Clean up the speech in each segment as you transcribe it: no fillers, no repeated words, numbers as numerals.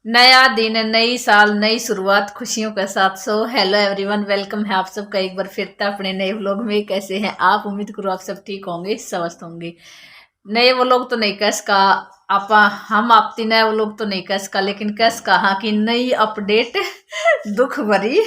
नया दिन, नई साल, नई शुरुआत, खुशियों के साथ। सो हेलो एवरीवन, वेलकम है आप सबका एक बार फिर से अपने नए व्लॉग में। कैसे हैं आप? उम्मीद करो आप सब ठीक होंगे, स्वस्थ होंगे। नए व्लॉग तो नहीं कह सका आप, हम आपती नए व्लॉग तो नहीं कह सका, लेकिन कह सका हाँ कि नई अपडेट दुख भरी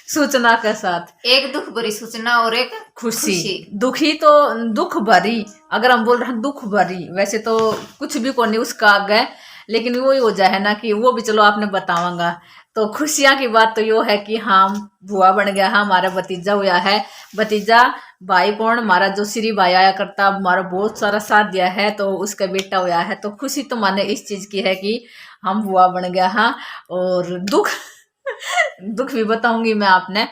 सूचना के साथ। एक दुख भरी सूचना और एक खुशी। दुखी तो दुख भरी, अगर हम बोल रहे हैं दुख भरी, वैसे तो कुछ भी को नहीं उसका आगे, लेकिन वो ही हो जाए ना कि वो भी चलो आपने बतावांगा। तो खुशियां की बात तो यो है कि हाँ बुआ बन गया है, हमारा भतीजा हुआ है। भतीजा भाई कौन, हमारा जो श्री भाई आया करता, हमारा बहुत सारा साथ दिया है, तो उसका बेटा हुआ है। तो खुशी तो माने इस चीज की है कि हम बुआ बन गया। हाँ, और दुख दुख भी बताऊंगी मैं आपने।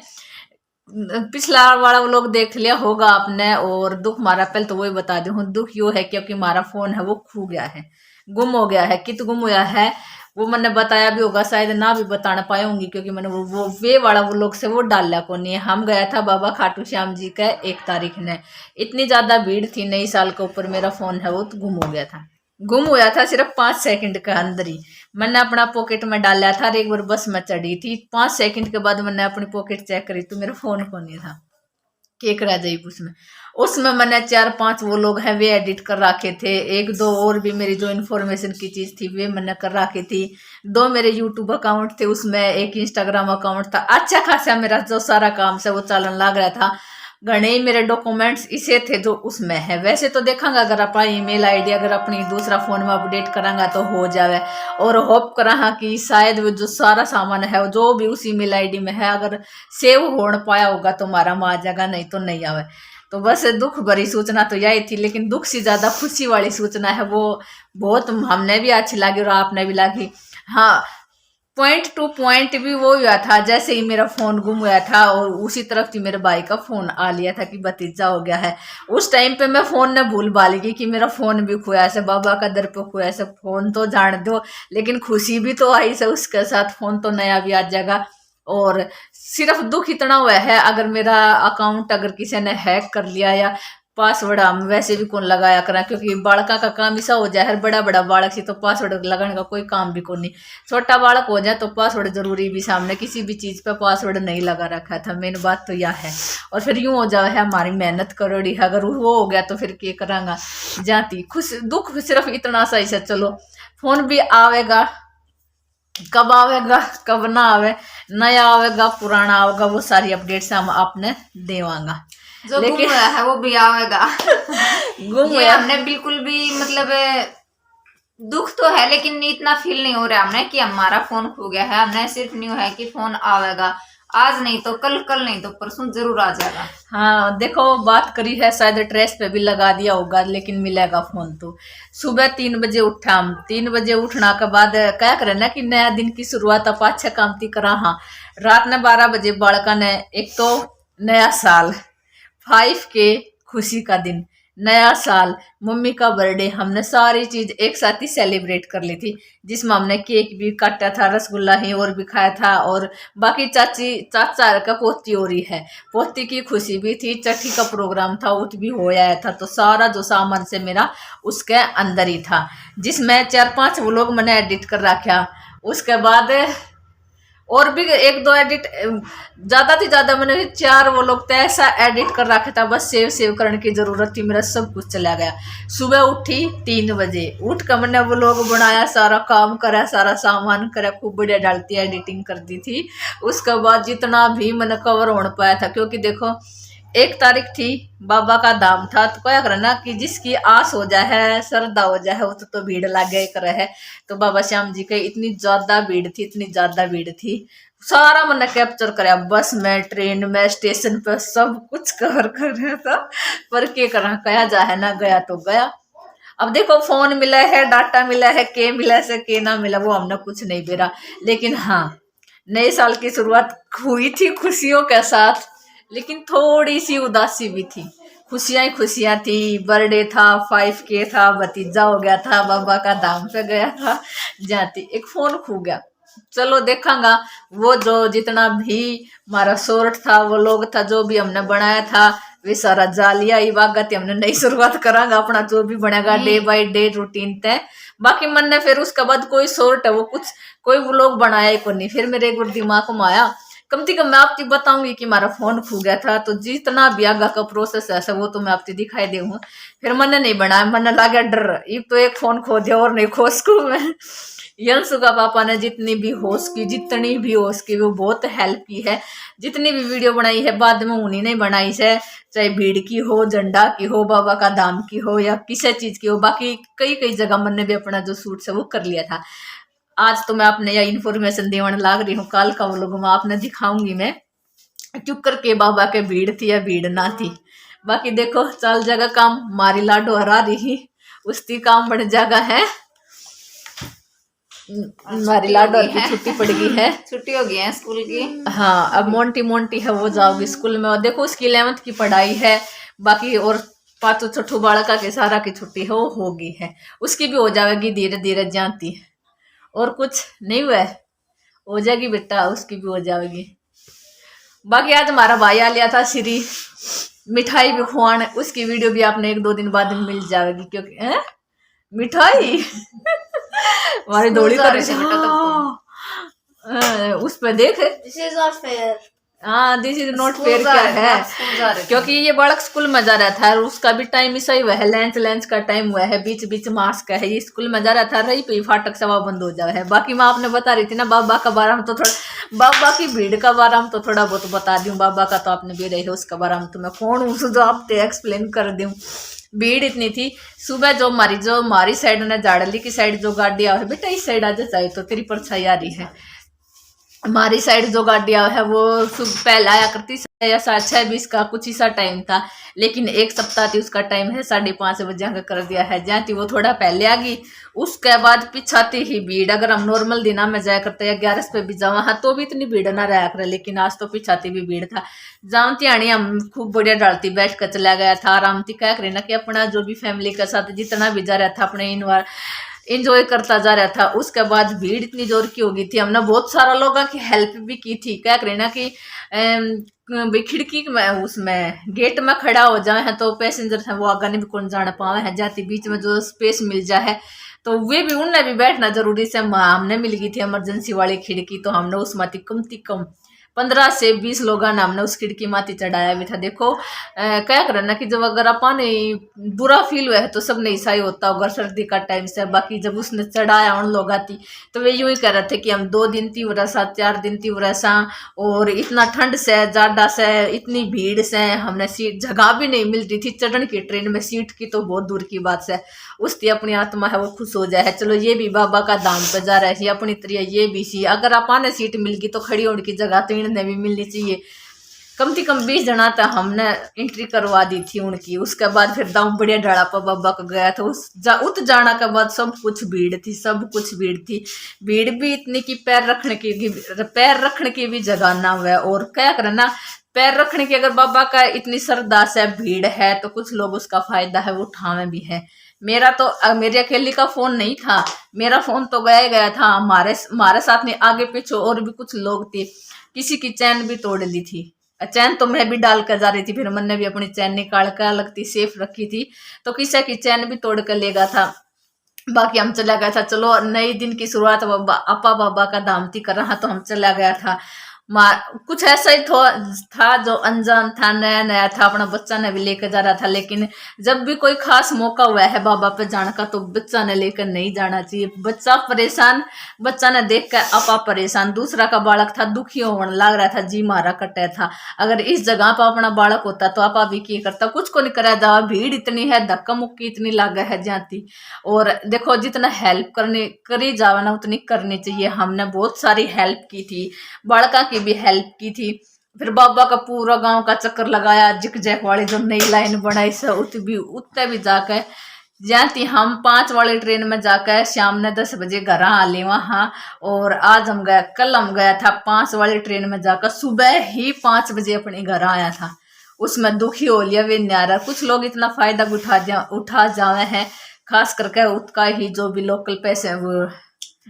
पिछला वाला वो लोग देख लिया होगा आपने। और दुख मारा पहले तो वही बता दूं, दुख यो है क्योंकि हमारा फोन है वो खो गया है, गुम हो गया है। कित गुम हुआ है वो मैंने बताया भी होगा, शायद ना भी बताना पाऊंगी, क्योंकि मैंने वो वे वाला वो लोग से वो डाला को नहीं है। हम गया था बाबा खाटू श्याम जी का 1 तारीख ने, इतनी ज्यादा भीड़ थी, नई साल के ऊपर मेरा फोन है वो तो गुम हो गया था। गुम हुआ था सिर्फ 5 सेकंड के अंदर ही। मैंने अपना पॉकेट में डाला था और एक बार बस में चढ़ी थी, 5 सेकंड के बाद मैंने अपनी पॉकेट चेक करी तो मेरा फोन को नहीं था। केक रह जाई उसमें। उसमें मैंने 4-5 वो लोग हैं वे एडिट कर रखे थे, एक दो और भी मेरी जो इन्फॉर्मेशन की चीज थी वे मैंने कर रखी थी। 2 मेरे यूट्यूब अकाउंट थे, उसमें एक इंस्टाग्राम अकाउंट था। अच्छा खासा मेरा जो सारा काम से वो चलन लग रहा था। घने ही मेरे डॉक्यूमेंट्स इसे थे जो उसमें है। वैसे तो देखांगा अगर अपना ईमेल आईडी अगर अपनी दूसरा फोन में अपडेट करांगा तो हो जावे। और होप करा कि शायद वो जो सारा सामान है जो भी उस ईमेल आईडी में है अगर सेव हो पाया होगा तो हमारा में आ जाएगा, नहीं तो नहीं आवे। तो बस दुख भरी सूचना तो यही थी, लेकिन दुख से ज्यादा खुशी वाली सूचना है वो बहुत हमने भी अच्छी लगी और आपने भी लगी। हाँ, पॉइंट टू पॉइंट भी वो हुआ था जैसे ही मेरा फोन गुम हुआ था, और उसी तरफ से मेरे भाई का फोन आ लिया था कि भतीजा हो गया है। उस टाइम पे मैं फोन ने भूल भाली गई कि मेरा फोन भी खोया से, बाबा का दर पे खोया से। फोन तो जान दो, लेकिन खुशी भी तो आई से उसके साथ, फोन तो नया भी आ जाएगा। और सिर्फ दुख इतना हुआ है अगर मेरा अकाउंट अगर किसी ने हैक कर लिया, या पासवर्ड हम वैसे भी कौन लगाया करा, क्योंकि बालका का काम ऐसा हो जाए, हर बड़ा बड़ा बालक से तो पासवर्ड लगाने का कोई काम भी कौन नहीं। छोटा बालक हो जाए तो पासवर्ड जरूरी भी, सामने किसी भी चीज पे पासवर्ड नहीं लगा रखा था, मेन बात तो यह है। और फिर यूं हो जाए है हमारी मेहनत करोड़ी है, अगर वो हो गया तो फिर क्या करांगा जाती। खुश दुख सिर्फ इतना सा ही से, चलो फोन भी आवेगा, कब आवेगा कब ना आवे, नया आवेगा पुराना आवेगा, वो सारी अपडेट्स हम आपने देवांगा। जो गुम लेकिन हुआ है वो भी आवेगा। गुम ये हुआ हमने बिल्कुल भी मतलब दुख तो है, लेकिन इतना फील नहीं हो रहा हमने कि हमारा फोन खो गया है। हमने सिर्फ न्यू है कि फोन आवेगा, आज नहीं तो कल, कल नहीं तो परसों जरूर आ जाएगा। हाँ देखो, बात करी है शायद ड्रेस पे भी लगा दिया होगा, लेकिन मिलेगा फोन तो। सुबह 3 बजे उठा हम, 3 बजे उठना के बाद क्या करे ना कि नया दिन की शुरुआत आप अच्छा काम ती करा। हाँ, रात ने 12 बजे बालका ने, एक तो नया साल 5 के खुशी का दिन, नया साल, मम्मी का बर्थडे, हमने सारी चीज एक साथ ही सेलिब्रेट कर ली थी, जिसमें हमने केक भी काटा था, रसगुल्ला ही और भी खाया था। और बाकी चाची चाचा का पोती हो रही है, पोती की खुशी भी थी, चट्टी का प्रोग्राम था वो भी हो आया था। तो सारा जो सामान से मेरा उसके अंदर ही था, जिसमें 4-5 वो लोग मैंने एडिट कर रखा। उसके बाद और भी एक दो एडिट, ज्यादा से ज्यादा मैंने 4 वो लोग तो ऐसा एडिट कर रखा था, बस सेव सेव करने की जरूरत थी, मेरा सब कुछ चला गया। सुबह उठी 3 बजे, उठ कर मैंने वो लोग बनाया, सारा काम करा, सारा सामान करा, खूब बढ़िया डालती एडिटिंग कर दी थी। उसके बाद जितना भी मैंने कवर हो पाया था, क्योंकि देखो 1 तारीख थी, बाबा का धाम था, तो क्या करना कि जिसकी आस हो जाए, श्रद्धा हो जाए, वो तो भीड़ लगे करे है। तो बाबा श्याम जी के इतनी ज्यादा भीड़ थी, इतनी ज्यादा भीड़ थी, सारा मैंने कैप्चर कराया, बस में, ट्रेन में, स्टेशन पे, सब कुछ कवर कर रहा था। पर क्या करा, कहा जाए ना, गया तो गया। अब देखो फोन मिला है, डाटा मिला है, के मिला से के ना मिला वो हमने कुछ नहीं बेरा। लेकिन हाँ, नए साल की शुरुआत हुई थी खुशियों के साथ, लेकिन थोड़ी सी उदासी भी थी। खुशियां ही खुशियां थी, बर्थडे था, 5K था, भतीजा हो गया था, बाबा का धाम पे गया था, जाती एक फोन खो गया। चलो देखांगा वो जो जितना भी हमारा शॉर्ट था, वो लोग था जो भी हमने बनाया था, वे सारा जा लिया। ये वागत हमने नई शुरुआत करांगा अपना जो भी बनेगा डे बाय डे रूटीन तय। बाकी मन ने फिर उसके बाद कोई शॉर्ट है वो कुछ कोई व्लॉग बनाया ही को नहीं। फिर मेरे एक बार दिमाग में आया कम से कम मैं आपको बताऊंगी कि हमारा फोन खो गया था, तो जितना भी आगे का प्रोसेस है वो तो मैं आपको दिखाई दूंगा। फिर मैंने नहीं बनाया, मैंने लगा डर ये तो एक फोन खो दिया और नहीं खो सकूं मैं। यंसु का पापा ने जितनी भी हो सकी वो बहुत हेल्प की है। जितनी भी वीडियो बनाई है बाद में उन्हीं ने बनाई है, चाहे भीड़ की हो, झंडा की हो, बाबा का धाम की हो या किसी चीज की हो। बाकी कई कई जगह मैंने भी अपना जो सूट है वो कर लिया था। आज तो मैं अपने यह इन्फॉर्मेशन देने लाग रही हूँ, कल का व्लॉग में आपने दिखाऊंगी मैं क्यों करके बाबा के भीड़ थी या भीड़ ना थी। बाकी देखो चल जाएगा काम, मारी लाडो हरा रही उसकी काम बढ़ जाएगा है। हमारी लाडो की छुट्टी पड़ गई है, छुट्टी हो गई है स्कूल की। हाँ अब मोंटी है वो जाओगी स्कूल में। और देखो उसकी 11th की पढ़ाई है बाकी, और 5 छठू बालका के सारा की छुट्टी है वो होगी है, उसकी भी हो जाएगी धीरे धीरे जानती। और कुछ नहीं हुआ है, हो जाएगी बेटा उसकी भी हो जाएगी। बाकी आज हमारा भाई आ लिया था श्री मिठाई भी खुआन, उसकी वीडियो भी आपने 1-2 दिन बाद मिल जाएगी क्योंकि मिठाई हमारी दौड़ी कर उस पर देख हाँ दिस इज नॉट फेयर क्या है, क्योंकि ये बालक स्कूल में जा रहा था और उसका भी टाइम ऐसा ही हुआ है, लंच का टाइम हुआ है, बीच बीच मास्क है, ये स्कूल में जा रहा था रही पे फाटक सवा बंद हो जाए है। बाकी मैं आपने बता रही थी ना बाबा का बारे में, तो थोड़ा बाबा की भीड़ का बारे में तो थोड़ा बहुत बता दूं। बाबा का तो आपने भी रही है, उसका बारे में तो मैं कौन हूँ जो आप एक्सप्लेन कर दूं। भीड़ इतनी थी सुबह, जो हमारी साइड ने जाड़ली की साइड जो गाड़ी है बेटा इस साइड आ जाए तो तेरी परछाई आ रही है। हमारी साइड जो गाड़ियां है वो पहले आया करती या 6:20 का कुछ ऐसा टाइम था, लेकिन एक सप्ताह थी उसका टाइम है 5:30 बजे का कर दिया है। जहाँ थी वो थोड़ा पहले आ गई, उसके बाद पिछाती ही भीड़। अगर हम नॉर्मल दिना में जाया करते या 11 पे भी जावा हाँ तो भी इतनी भीड़ ना रहा करे, लेकिन आज तो पिछाती भी भीड़ था। जानती आनी हम खूब बढ़िया डालती बैठ कर चला गया था आराम थी, क्या करे ना कि अपना जो भी फैमिली के साथ जितना भी जा रहा था अपने इंजॉय करता जा रहा था। उसके बाद भीड़ इतनी जोर की हो गई थी, हमने बहुत सारा लोगों की हेल्प भी की थी। क्या करें ना कि खिड़की में उसमें गेट में खड़ा हो जाए हैं तो पैसेंजर है वो आगे नहीं भी कौन जाना पावे है, जाती बीच में जो स्पेस मिल जाए तो वे भी उनने भी बैठना जरूरी से। हमने मिल गई थी इमरजेंसी वाली खिड़की, तो हमने उस माती कम से कम 15 से 20 लोगों ने हमने उस खिड़की माती चढ़ाया भी था। देखो क्या करना कि जब अगर अपन बुरा फील हुआ है तो सब नहीं सही होता होगा सर्दी का टाइम से। बाकी जब उसने चढ़ाया उन लोग आती तो वे यूं ही कह रहे थे कि हम 2 दिन थी वरसा 4 दिन थी वरसा, और इतना ठंड से ज्यादा से इतनी भीड़ से हमने सीट जगह भी नहीं मिल रही थी चढ़ने की, ट्रेन में सीट की तो बहुत दूर की बात से। उसकी अपनी आत्मा है वो खुश हो जाए, चलो ये भी बाबा का धाम पे जा रहा है अपनी तरह ये भी सी। अगर अपन सीट मिल गई तो खड़ी होने की जगह तो इन्हें भी मिलनी चाहिए। कम से कम 20 जना था हमने एंट्री करवा दी थी उनकी। उसके बाद फिर दाम बढ़िया ढाड़ा पर बाबा का गया था। उत जाना के बाद सब कुछ भीड़ थी, सब कुछ भीड़ थी। भीड़ भी इतनी कि पैर रखने की भी जगह ना हुआ। और क्या करना पैर रखने की, अगर बाबा का इतनी श्रद्धा से भीड़ है तो कुछ लोग उसका फायदा है वो उठावे भी है। मेरा तो मेरी अकेली का फोन नहीं था, मेरा फोन तो गया था। हमारे साथ में आगे पीछे और भी कुछ लोग थे, किसी की चैन भी तोड़ ली थी। चैन तो मैं भी डाल कर जा रही थी, फिर मैंने भी अपनी चैन निकाल कर लगती सेफ रखी थी, तो किसी की चैन भी तोड़ कर ले गया था। बाकी हम चला गया था, चलो नई दिन की शुरुआत अपा बाबा का धाम थी कर रहा तो हम चला गया था। कुछ ऐसा ही था जो अनजान था, नया नया था, अपना बच्चा ने भी लेकर जा रहा था। लेकिन जब भी कोई खास मौका हुआ है बाबा पे जाने का तो बच्चा ने लेकर नहीं जाना चाहिए। बच्चा परेशान, बच्चा ने देख कर आपा परेशान। दूसरा का बालक था दुखी होने लग रहा था, जी मारा कटे था। अगर इस जगह पर अपना बालक होता तो आपा भी क्या करता, कुछ को नहीं करा जा। भीड़ इतनी है, धक्का मुक्की इतनी लागे है जाती। और देखो जितना हेल्प करी जावे ना उतनी करनी चाहिए। हमने बहुत सारी हेल्प की थी, बालका की भी हेल्प की थी। फिर बाबा का पूरा गांव का चक्कर लगाया, जिक जैक वाली जो नई लाइन बनाई से उत्ते भी जाकर जाती। हम 5 वाली ट्रेन में जाकर शाम ने 10 बजे घर आ ले वहां। और आज हम गए, कल हम गया था 5 वाली ट्रेन में जाकर सुबह ही 5 बजे अपने घर आया था। उसमें दुखी हो लिया वे न्यारा। कुछ लोग इतना फायदा उठा जावे हैं, खास करके उसका ही जो भी लोकल पैसे वो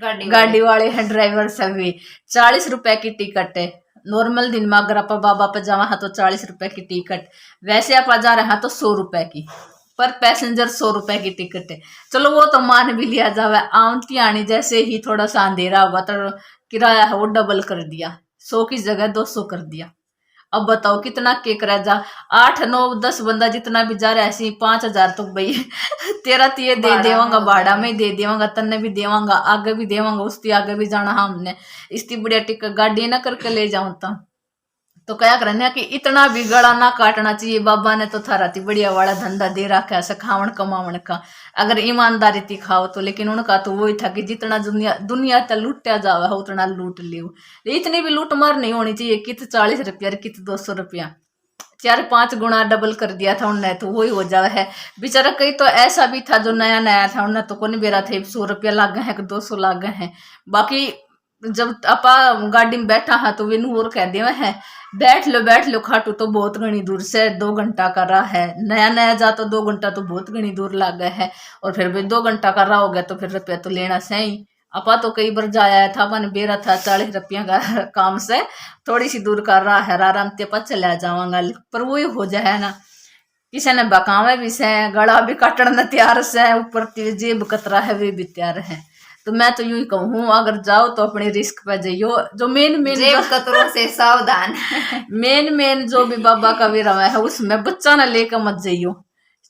गाड़ी वाले हैं ड्राइवर सभी 40 रुपए की टिकट है। नॉर्मल दिन में अगर आप बाबा पे जावा है तो 40 रुपए की टिकट, वैसे आप जा रहे हैं तो 100 रुपए की पर पैसेंजर, 100 रुपए की टिकट है। चलो वो तो मान भी लिया जावे, आमती आनी जैसे ही थोड़ा सा अंधेरा होगा तो किराया है वो डबल कर दिया, 100 की जगह 200 कर दिया। अब बताओ कितना केक रह जा, 8 9 10 बंदा जितना भी जा रहा है ऐसे 5,000 तो भाई तेरा तो ये दे देवांगा, भाड़ा में दे देवांगा, तन्ने भी देवांगा, आगे भी देवांगा, उसकी आगे भी जाना हमने, इसकी बढ़िया टिकट गाड़ी ना करके ले जाऊं तो क्या करना कि इतना भी गला ना काटना चाहिए। बाबा ने तो थारा थी बढ़िया वाला धंधा दे रखा है खावण कमावण का, अगर ईमानदारी थी खाओ तो, लेकिन उनका तो वही था कि जितना दुनिया तक लूटा जावा है उतना लूट लियो। इतनी भी लूट मार नहीं होनी चाहिए, कित 40 रुपया कित 200 रुपया, 4-5 गुना डबल कर दिया था उनने, तो वही हो जावा है बेचारा। कई तो ऐसा भी था जो नया नया था उन्हें तो कौन बेरा थे 100 रुपया लाग गए हैं कि 200 लाग गए हैं। बाकी जब आपा गाड़ी में बैठा है तो विनू और कह देवा है बैठ लो खाटू तो बहुत घनी दूर से 2 घंटा का राह है, नया नया जा तो 2 घंटा तो बहुत घनी दूर लग गए है, और फिर भी 2 घंटा का राह हो गया तो फिर रुपया तो लेना सही। आपा तो कई बार जाया था, अपन बेरा था 40 रुपया का काम से थोड़ी सी दूर का राह है, आराम से पा चला जावांगा, पर वही हो जाए ना किसी ने बकावे भी से, गला भी काटना तैयार से, ऊपर जेब कतरा है वे भी तैयार है। तो मैं तो यूं ही कहूँ अगर जाओ तो अपने रिस्क पे जाइयो, जो मेन जेब कतरों से सावधान मेन जो भी बाबा का भी रवा है उसमें बच्चा ना लेकर मत जाइयो,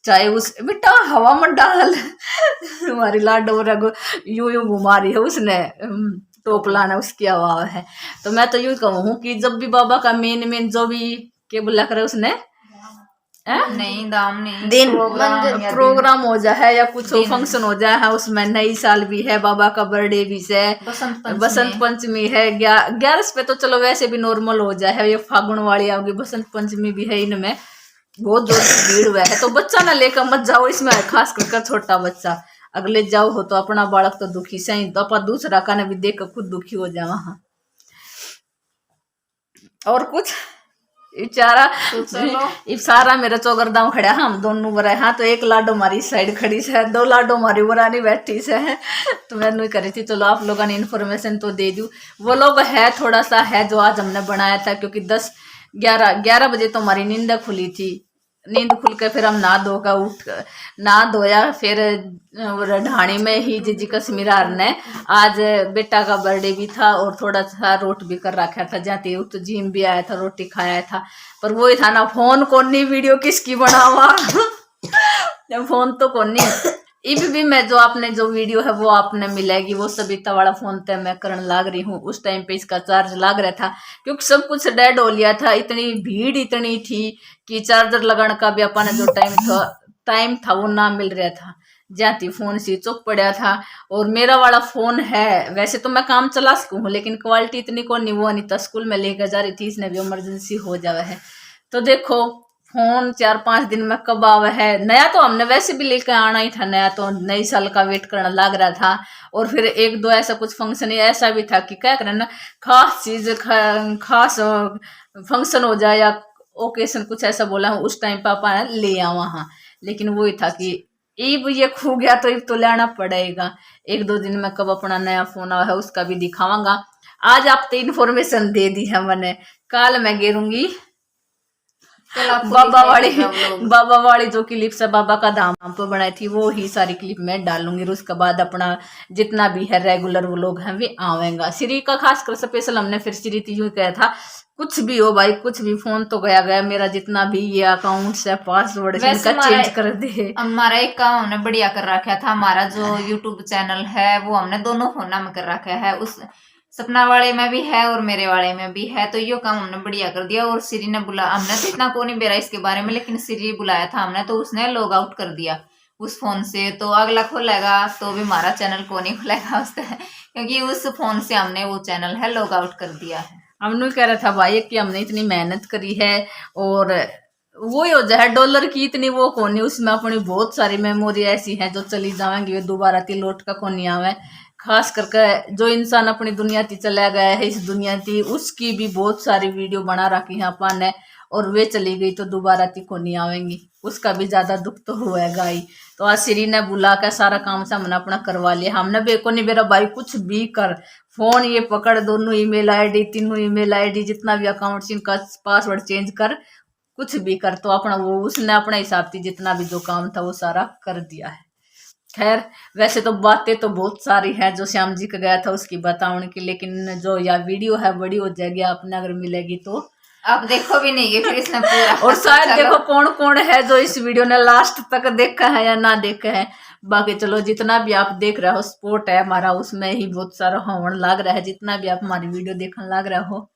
चाहे उस बेटा हवा मत डाल हमारी लाडो रगो यूं घुमा रही है उसने टोप लाना उसकी हवा है। तो मैं तो यूं कहूँ कि जब भी बाबा का मेन जो भी क्या बोला करे उसने नहीं दाम नहीं दिन प्रोग्राम हो जाए या कुछ फंक्शन हो जाए है, उसमें नई साल भी है, बाबा का बर्थडे भी है, बसंत पंचमी है, 11 पे तो चलो वैसे भी नॉर्मल हो जाए, ये फागुन वाली आओगी, बसंत पंचमी भी है, इनमें बहुत जोर की भीड़ हुआ है। तो बच्चा ना लेकर मत जाओ इसमें, खास कर छोटा बच्चा अगले जाओ हो तो अपना बालक तो दुखी से ही, तो अपन दूसरा का भी देख कर खुद दुखी हो जाए वहां। और कुछ बेचारा तो सारा मेरा चौगरदाम खड़ा, हम दोनों बराए, हाँ तो एक लाडो हमारी साइड खड़ी से, 2 लाडो हमारी बरानी बैठी से है। तो मैं नहीं करी थी, चलो आप लोगों ने इन्फॉर्मेशन तो दे दी। वो लोग है थोड़ा सा है जो आज हमने बनाया था, क्योंकि 10-11 बजे तो हमारी नींद खुली थी, नींद खुल के फिर हम नहा धोया, फिर ढाणी में ही जीजी कश्मीरार ने आज बेटा का बर्थडे भी था और थोड़ा सा रोट भी कर रखा था, जाते तो जिम भी आया था, रोटी खाया था, पर वो ही था ना फोन कोनी वीडियो किसकी बनावा फोन तो कोनी इब भी मैं जो आपने जो वीडियो है वो आपने मिलेगी, वो सबिता वाला फोन पे मैं करने लाग रही हूँ। उस टाइम पे इसका चार्ज लाग रहा था क्योंकि सब कुछ डेड हो लिया था, इतनी भीड़ इतनी थी कि चार्जर लगाने का भी अपना जो टाइम था वो ना मिल रहा था, जाती फोन स्विच ऑफ पड़ा था। और मेरा वाला फोन है वैसे तो मैं काम चला सकूँ हूँ, लेकिन क्वालिटी इतनी को नहीं, वो अनिता स्कूल में लेकर जा रही थी, इसने भी इमरजेंसी हो जावा है। तो देखो फोन 4-5 दिन में कब आवा है, नया तो हमने वैसे भी लेकर आना ही था, नया तो नई साल का वेट करना लग रहा था। और फिर 1-2 ऐसा कुछ फंक्शन ऐसा भी था कि क्या करना, खास चीज खास फंक्शन हो जाए या ओकेशन कुछ ऐसा बोला हूँ उस टाइम पापा ने ले आ वहाँ, लेकिन वही था कि ईब ये खो गया तो ईब तो लेना पड़ेगा। 1-2 दिन में कब अपना नया फोन आया है उसका भी दिखावांगा। आज आप तो इन्फॉर्मेशन दे दी है मैंने, कल मैं गिरूंगी बाबा वाली जो क्लिप्स है बाबा का धाम पर बनाई थी वो ही सारी क्लिप मैं डालूंगी। उसके बाद अपना जितना भी है रेगुलर वो लोग हैं वे आवेंगे। श्री का खासकर स्पेशल हमने फिर श्री यूं कहा था कुछ भी हो भाई कुछ भी, फोन तो गया मेरा जितना भी ये अकाउंट है पासवर्ड इनका चेंज कर दे। हमारा एक काम हमने बढ़िया कर रखा था, हमारा जो यूट्यूब चैनल है वो हमने दोनों फोन में कर रखा है, उस सपना वाले में भी है और मेरे वाले में भी है, तो ये काम हमने बढ़िया कर दिया। और श्री ने बुला, हमने तो इतना को नहीं बेरा इसके बारे में, लेकिन श्री बुलाया था हमने तो उसने लॉग आउट कर दिया उस फोन से, तो अगला खोलेगा तो भी हमारा चैनल को नहीं खुलेगा उससे, क्योंकि उस फोन से हमने वो चैनल है लॉग आउट कर दिया है। हमने कह रहा था भाई कि हमने इतनी मेहनत करी है और वो हो जाए डॉलर की इतनी वो कोनी, उसमें अपनी बहुत सारी मेमोरी ऐसी है जो चली जाएंगी दोबारा ती लौट का कोनी आवे। खास करके जो इंसान अपनी दुनिया ती चला गया है इस दुनिया ती उसकी भी बहुत सारी वीडियो बना रखी है अपन ने, और वे चली गई तो दोबारा तिको नहीं आवेंगी, उसका भी ज्यादा दुख तो हुएगा ही। तो आज श्री ने बुला कर सारा काम से हमने अपना करवा लिया। हमने बेको नहीं मेरा भाई कुछ भी कर, फोन ये पकड़, दोनों ईमेल आईडी, तीनों ईमेल आईडी, जितना भी अकाउंट इनका पासवर्ड चेंज कर, कुछ भी कर। तो अपना वो उसने अपने हिसाब से जितना भी जो काम था वो सारा कर दिया है। खैर वैसे तो बातें तो बहुत सारी है जो श्याम जी का गया था उसकी बताने की, लेकिन जो यह वीडियो है बड़ी हो जाएगी, आपने अगर मिलेगी तो आप देखो भी नहीं फिर इसमें पूरा और शायद देखो कौन कौन है जो इस वीडियो ने लास्ट तक देखा है या ना देखा है। बाकी चलो जितना भी आप देख रहे हो सपोर्ट है हमारा, उसमें ही बहुत सारा होने लग रहा है, जितना भी आप हमारी वीडियो देखने लग रहे हो।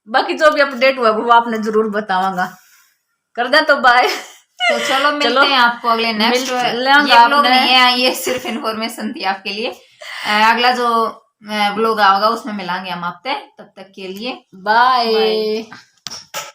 बाकी जो भी अपडेट हुआ वो आपने जरूर बतावांगा। कर दे तो बाय। तो चलो मिलते हैं आपको अगले नेक्स्ट। ये व्लॉग नहीं है, ये सिर्फ इन्फॉर्मेशन थी आपके लिए। अगला जो व्लॉग आएगा उसमें मिलांगे हम आपसे, तब तक के लिए बाय।